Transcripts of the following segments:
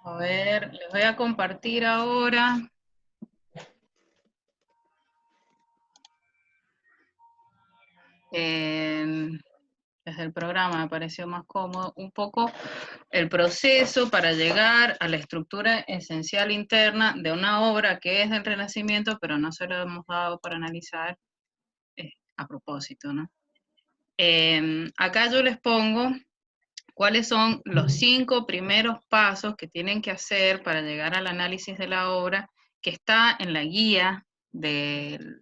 A ver, les voy a compartir ahora. Desde el programa me pareció más cómodo, un poco el proceso para llegar a la estructura esencial interna de una obra que es del Renacimiento, pero no se lo hemos dado para analizar a propósito, ¿no? Acá yo les pongo cuáles son los 5 primeros pasos que tienen que hacer para llegar al análisis de la obra, que está en la guía del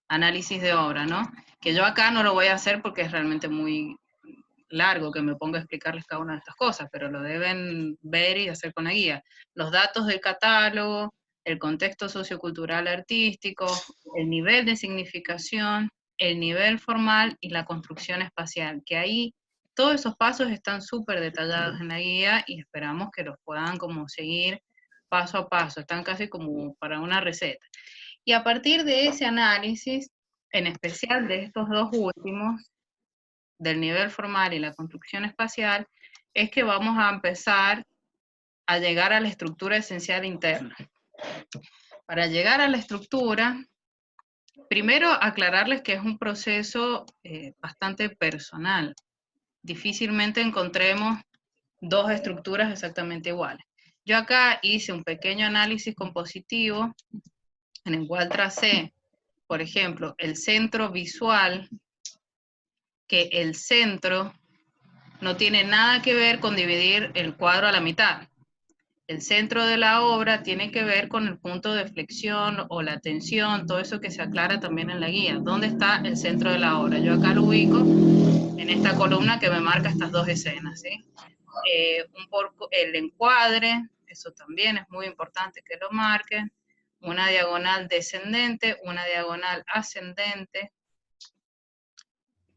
análisis de obra, ¿no? Que yo acá no lo voy a hacer porque es realmente muy largo que me ponga a explicarles cada una de estas cosas, pero lo deben ver y hacer con la guía. Los datos del catálogo, el contexto sociocultural artístico, el nivel de significación, el nivel formal y la construcción espacial, que ahí todos esos pasos están súper detallados en la guía y esperamos que los puedan como seguir paso a paso, están casi como para una receta. Y a partir de ese análisis, en especial de estos dos últimos, del nivel formal y la construcción espacial, es que vamos a empezar a llegar a la estructura esencial interna. Para llegar a la estructura, primero aclararles que es un proceso bastante personal. Difícilmente encontremos dos estructuras exactamente iguales. Yo acá hice un pequeño análisis compositivo en el cual tracé, por ejemplo, el centro visual, que el centro no tiene nada que ver con dividir el cuadro a la mitad. El centro de la obra tiene que ver con el punto de flexión o la tensión, todo eso que se aclara también en la guía. ¿Dónde está el centro de la obra? Yo acá lo ubico en esta columna que me marca estas dos escenas, ¿sí? El encuadre, eso también es muy importante que lo marquen. Una diagonal descendente, una diagonal ascendente,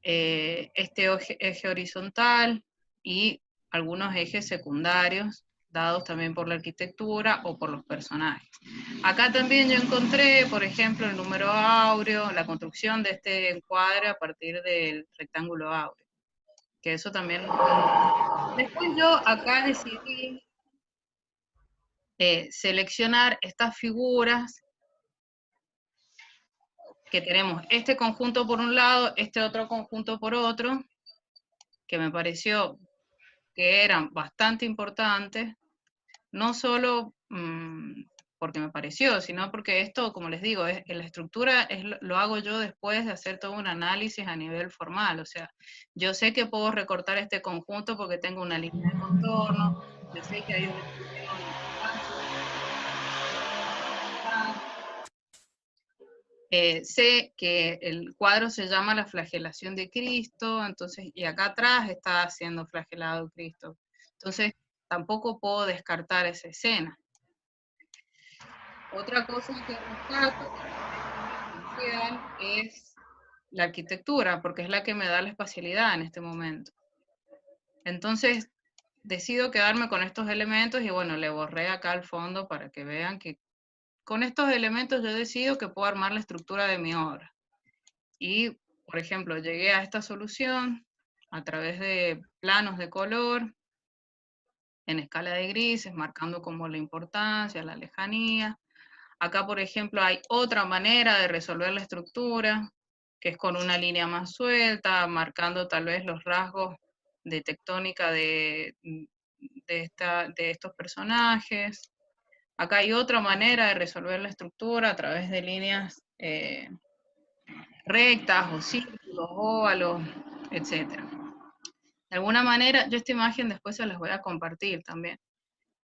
este eje horizontal y algunos ejes secundarios dados también por la arquitectura o por los personajes. Acá también yo encontré, por ejemplo, el número áureo, la construcción de este encuadre a partir del rectángulo áureo, que eso también. Después yo acá decidí seleccionar estas figuras que tenemos este conjunto por un lado, este otro conjunto por otro, que me pareció que eran bastante importantes, no solo porque me pareció, sino porque esto, como les digo, la estructura lo hago yo después de hacer todo un análisis a nivel formal, o sea, yo sé que puedo recortar este conjunto porque tengo una línea de contorno, yo sé que hay una expresión en el espacio, sé que el cuadro se llama La flagelación de Cristo, entonces, y acá atrás está siendo flagelado Cristo. Entonces, tampoco puedo descartar esa escena. Otra cosa que rescato es la arquitectura, porque es la que me da la espacialidad en este momento. Entonces, decido quedarme con estos elementos y bueno, le borré acá al fondo para que vean que con estos elementos yo decido que puedo armar la estructura de mi obra. Y, por ejemplo, llegué a esta solución a través de planos de color, en escala de grises, marcando como la importancia, la lejanía. Acá, por ejemplo, hay otra manera de resolver la estructura, que es con una línea más suelta, marcando tal vez los rasgos de tectónica de estos personajes. Acá hay otra manera de resolver la estructura a través de líneas rectas o círculos, óvalos, etc. De alguna manera, yo esta imagen después se las voy a compartir también,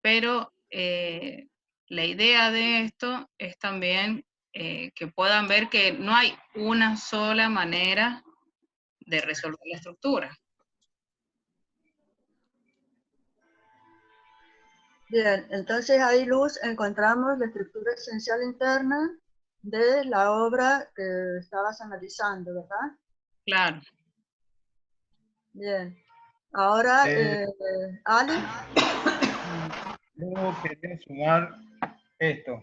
pero la idea de esto es también que puedan ver que no hay una sola manera de resolver la estructura. Bien, entonces ahí, Luz, encontramos la estructura esencial interna de la obra que estabas analizando, ¿verdad? Claro. Bien. Ahora, Ali. Yo quería sumar esto.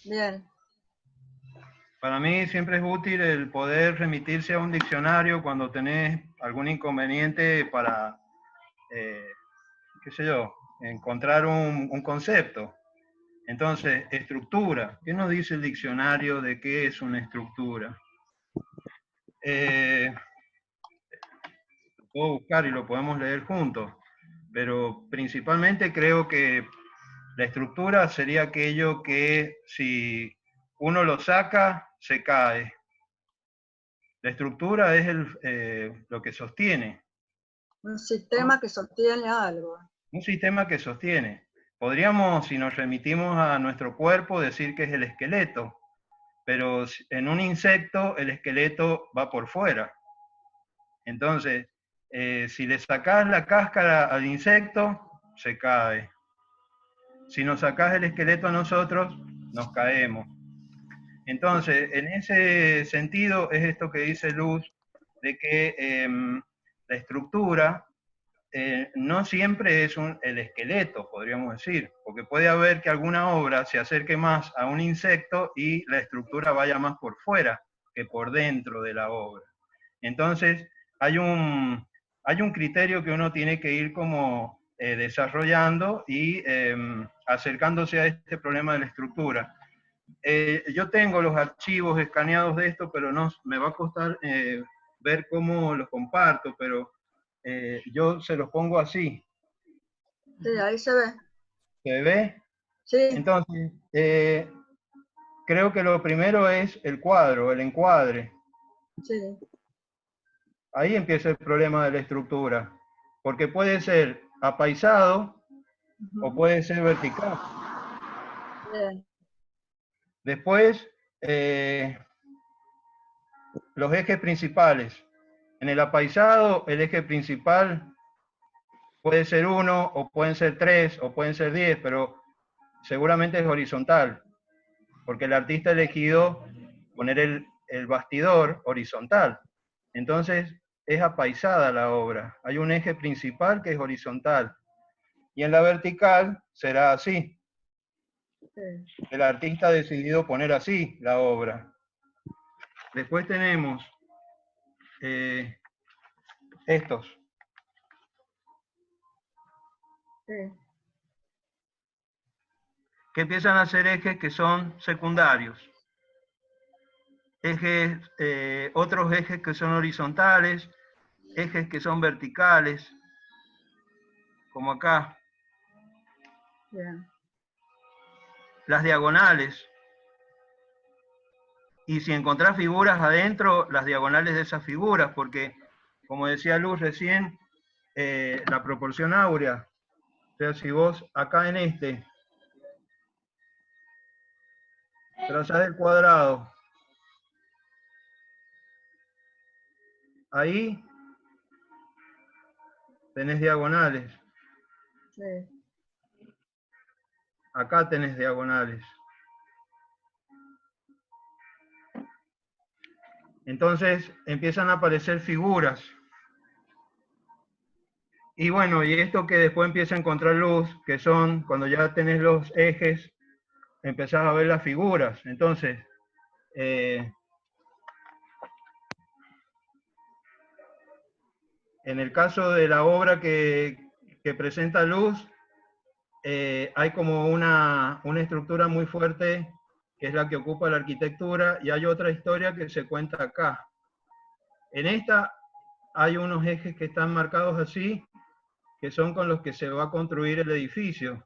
Bien. Para mí siempre es útil el poder remitirse a un diccionario cuando tenés algún inconveniente para, qué sé yo, encontrar un concepto. Entonces, estructura. ¿Qué nos dice el diccionario de qué es una estructura? Lo puedo buscar y lo podemos leer juntos, pero principalmente creo que la estructura sería aquello que si uno lo saca, se cae. La estructura es lo que sostiene. Un sistema que sostiene algo. Un sistema que sostiene. Podríamos, si nos remitimos a nuestro cuerpo, decir que es el esqueleto, pero en un insecto el esqueleto va por fuera. Entonces, si le sacás la cáscara al insecto, se cae. Si nos sacás el esqueleto a nosotros, nos caemos. Entonces, en ese sentido es esto que dice Luz, de que la estructura no siempre es el esqueleto, podríamos decir, porque puede haber que alguna obra se acerque más a un insecto y la estructura vaya más por fuera que por dentro de la obra. Entonces, hay un criterio que uno tiene que ir como desarrollando y acercándose a este problema de la estructura. Yo tengo los archivos escaneados de esto, pero no me va a costar ver cómo los comparto, pero yo se los pongo así. Sí, ahí se ve. ¿Se ve? Sí. Entonces, creo que lo primero es el cuadro, el encuadre. Sí. Ahí empieza el problema de la estructura, porque puede ser apaisado o puede ser vertical. Bien. Después, los ejes principales. En el apaisado, el eje principal puede ser 1, o pueden ser 3, o pueden ser 10, pero seguramente es horizontal, porque el artista ha elegido poner el bastidor horizontal. Entonces, es apaisada la obra. Hay un eje principal que es horizontal. Y en la vertical será así. Sí. El artista ha decidido poner así la obra. Después tenemos estos. Sí. Que empiezan a ser ejes que son secundarios. Ejes, otros ejes que son horizontales, ejes que son verticales, como acá. Bien. Las diagonales. Y si encontrás figuras adentro, las diagonales de esas figuras, porque, como decía Luz recién, la proporción áurea. O sea, si vos acá en este trazás el cuadrado, ahí tenés diagonales. Sí. Acá tenés diagonales. Entonces empiezan a aparecer figuras. Y bueno, y esto que después empieza a encontrar luz, que son cuando ya tenés los ejes, empezás a ver las figuras. Entonces, en el caso de la obra que presenta luz, hay como una estructura muy fuerte, que es la que ocupa la arquitectura, y hay otra historia que se cuenta acá. En esta hay unos ejes que están marcados así, que son con los que se va a construir el edificio.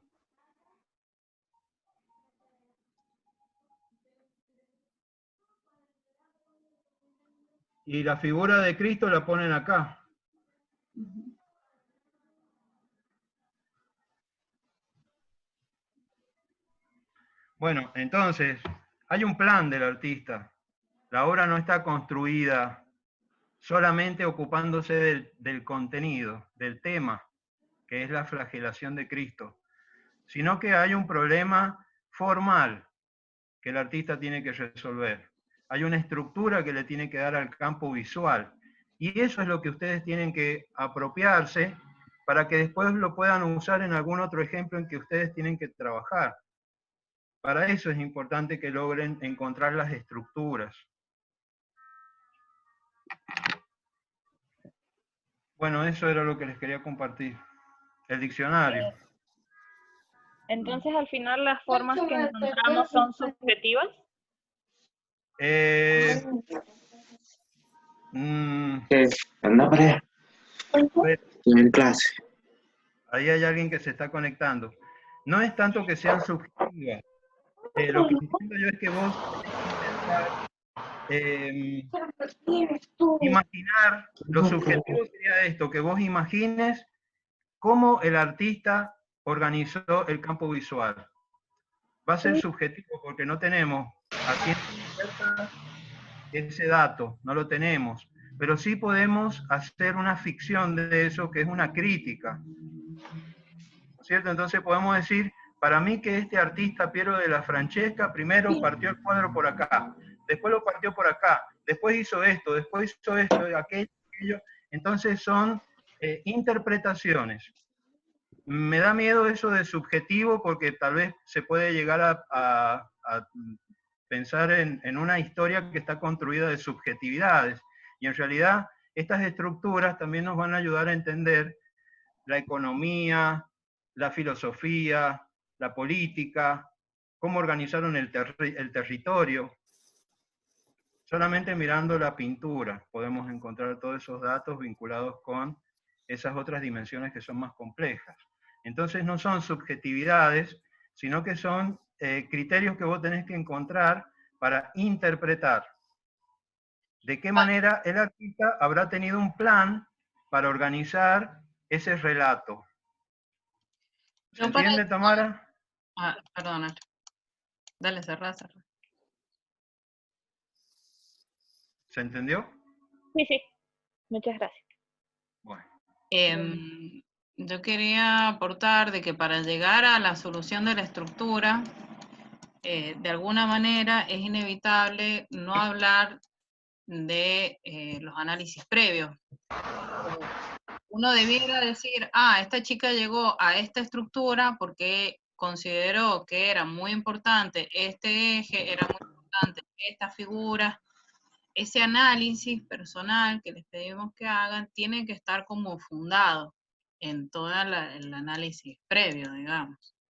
Y la figura de Cristo la ponen acá. Bueno, entonces, hay un plan del artista. La obra no está construida solamente ocupándose del contenido, del tema, que es la flagelación de Cristo, sino que hay un problema formal que el artista tiene que resolver. Hay una estructura que le tiene que dar al campo visual. Y eso es lo que ustedes tienen que apropiarse para que después lo puedan usar en algún otro ejemplo en que ustedes tienen que trabajar. Para eso es importante que logren encontrar las estructuras. Bueno, eso era lo que les quería compartir. El diccionario. Entonces, al final, las formas que encontramos son subjetivas. Anda para allá. Estoy en clase. Ahí hay alguien que se está conectando. No es tanto que sean subjetivas. Lo que entiendo yo es que vos imaginar, lo subjetivo sería esto, que vos imagines cómo el artista organizó el campo visual. Va a ser subjetivo porque no tenemos aquí ese dato, no lo tenemos, pero sí podemos hacer una ficción de eso que es una crítica, ¿no es cierto? Entonces podemos decir, para mí que este artista Piero de la Francesca primero partió el cuadro por acá, después lo partió por acá, después hizo esto, aquello. Entonces son interpretaciones. Me da miedo eso de subjetivo porque tal vez se puede llegar a pensar en una historia que está construida de subjetividades. Y en realidad estas estructuras también nos van a ayudar a entender la economía, la filosofía, la política, cómo organizaron el territorio. Solamente mirando la pintura podemos encontrar todos esos datos vinculados con esas otras dimensiones que son más complejas. Entonces no son subjetividades, sino que son criterios que vos tenés que encontrar para interpretar. ¿De qué manera el artista habrá tenido un plan para organizar ese relato? ¿Se entiende, Tamara? Perdona. Dale, cerrá. ¿Se entendió? Sí, sí. Muchas gracias. Bueno. Yo quería aportar de que para llegar a la solución de la estructura, de alguna manera es inevitable no hablar de los análisis previos. Uno debiera decir, esta chica llegó a esta estructura porque consideró que era muy importante este eje, era muy importante esta figura. Ese análisis personal que les pedimos que hagan tiene que estar como fundado en todo el análisis previo, digamos.